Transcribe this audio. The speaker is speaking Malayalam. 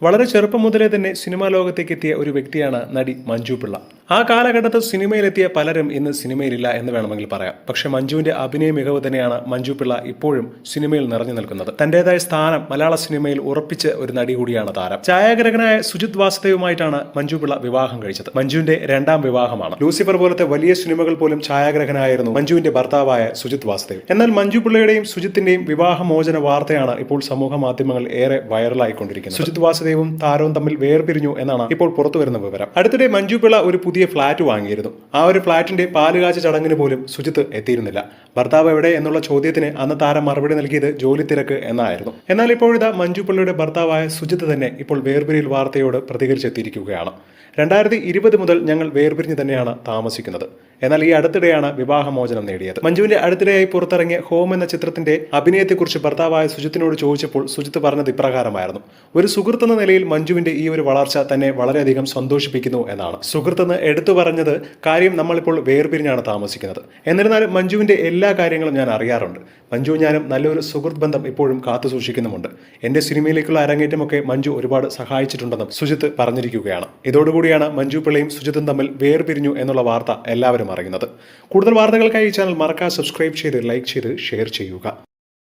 വളരെ ചെറുപ്പം മുതലേ തന്നെ സിനിമാ ലോകത്തേക്ക് എത്തിയ ഒരു വ്യക്തിയാണ് നടി മഞ്ജു പിള്ള. ആ കാലഘട്ടത്തിൽ സിനിമയിലെത്തിയ പലരും ഇന്ന് സിനിമയിലില്ല എന്ന് വേണമെങ്കിൽ പറയാം. പക്ഷേ മഞ്ജുവിന്റെ അഭിനയ മികവ് തന്നെയാണ് മഞ്ജു പിള്ള ഇപ്പോഴും സിനിമയിൽ നിറഞ്ഞു നിൽക്കുന്നത്. തന്റേതായ സ്ഥാനം മലയാള സിനിമയിൽ ഉറപ്പിച്ച ഒരു നടി കൂടിയാണ് താരം. ഛായാഗ്രഹനായ സുജിത് വാസുദേവുമായിട്ടാണ് മഞ്ജു പിള്ള വിവാഹം കഴിച്ചത്. മഞ്ജുവിന്റെ രണ്ടാം വിവാഹമാണ്. ലൂസിഫർ പോലത്തെ വലിയ സിനിമകൾ പോലും ഛായാഗ്രഹനായിരുന്നു മഞ്ജുവിന്റെ ഭർത്താവായ സുജിത് വാസുദേവ്. എന്നാൽ മഞ്ജു പിള്ളയുടെയും സുജിത്തിന്റെയും വിവാഹമോചന വാർത്തയാണ് ഇപ്പോൾ സമൂഹ മാധ്യമങ്ങളിൽ ഏറെ വൈറലായിക്കൊണ്ടിരിക്കുന്നത്. സുജിത് വാസുദേവും താരവും തമ്മിൽ വേർപിരിഞ്ഞു എന്നാണ് ഇപ്പോൾ പുറത്തുവരുന്ന വിവരം. അടുത്തിടെ മഞ്ജു പിള്ള ഒരു പുതിയ ഫ്ളാറ്റ് വാങ്ങിയിരുന്നു. ആ ഒരു ഫ്ളാറ്റിന്റെ പാലുകാച്ച ചടങ്ങിന് പോലും സുജിത്ത് എത്തിയിരുന്നില്ല. ഭർത്താവ് എവിടെ എന്നുള്ള ചോദ്യത്തിന് അന്ന് താരം മറുപടി നൽകിയത് ജോലി തിരക്ക് എന്നായിരുന്നു. എന്നാൽ ഇപ്പോഴിതാ മഞ്ജു പിള്ളയുടെ ഭർത്താവായ സുജിത്ത് തന്നെ ഇപ്പോൾ വേർപിരിയൽ വാർത്തയോട് പ്രതികരിച്ചെത്തിയിരിക്കുകയാണ്. 2020 മുതൽ ഞങ്ങൾ വേർപിരിഞ്ഞ് തന്നെയാണ് താമസിക്കുന്നത്. എന്നാൽ ഈ അടുത്തിടെയാണ് വിവാഹമോചനം നേടിയത്. മഞ്ജുവിന്റെ അടുത്തിടെയായി പുറത്തിറങ്ങിയ ഹോം എന്ന ചിത്രത്തിന്റെ അഭിനയത്തെക്കുറിച്ച് ഭർത്താവായ സുജിത്തിനോട് ചോദിച്ചപ്പോൾ സുജിത്ത് പറഞ്ഞത് ഇപ്രകാരമായിരുന്നു: ഒരു സുഹൃത്ത് എന്ന നിലയിൽ മഞ്ജുവിന്റെ ഈ ഒരു വളർച്ച തന്നെ വളരെയധികം സന്തോഷിപ്പിക്കുന്നു എന്നാണ്. സുഹൃത്തെന്ന് എടുത്തു പറഞ്ഞത് കാര്യം നമ്മളിപ്പോൾ വേർപിരിഞ്ഞാണ് താമസിക്കുന്നത്. എന്നിരുന്നാലും മഞ്ജുവിന്റെ എല്ലാ കാര്യങ്ങളും ഞാൻ അറിയാറുണ്ട്. മഞ്ജു ഞാനും നല്ലൊരു സുഹൃത്ത് ബന്ധം ഇപ്പോഴും കാത്തു സൂക്ഷിക്കുന്നുമുണ്ട്. എന്റെ സിനിമയിലേക്കുള്ള അരങ്ങേറ്റമൊക്കെ മഞ്ജു ഒരുപാട് സഹായിച്ചിട്ടുണ്ടെന്നും സുജിത്ത് പറഞ്ഞിരിക്കുകയാണ്. ഇതോടുകൂടിയാണ് മഞ്ജു പിള്ളയും സുജിത്തും തമ്മിൽ വേർപിരിഞ്ഞു എന്നുള്ള വാർത്ത എല്ലാവരും അറിയുന്നത്. കൂടുതൽ വാർത്തകൾക്കായി ഈ ചാനൽ മറക്കാതെ സബ്സ്ക്രൈബ് ചെയ്ത് ലൈക്ക് ചെയ്ത് ഷെയർ ചെയ്യുക.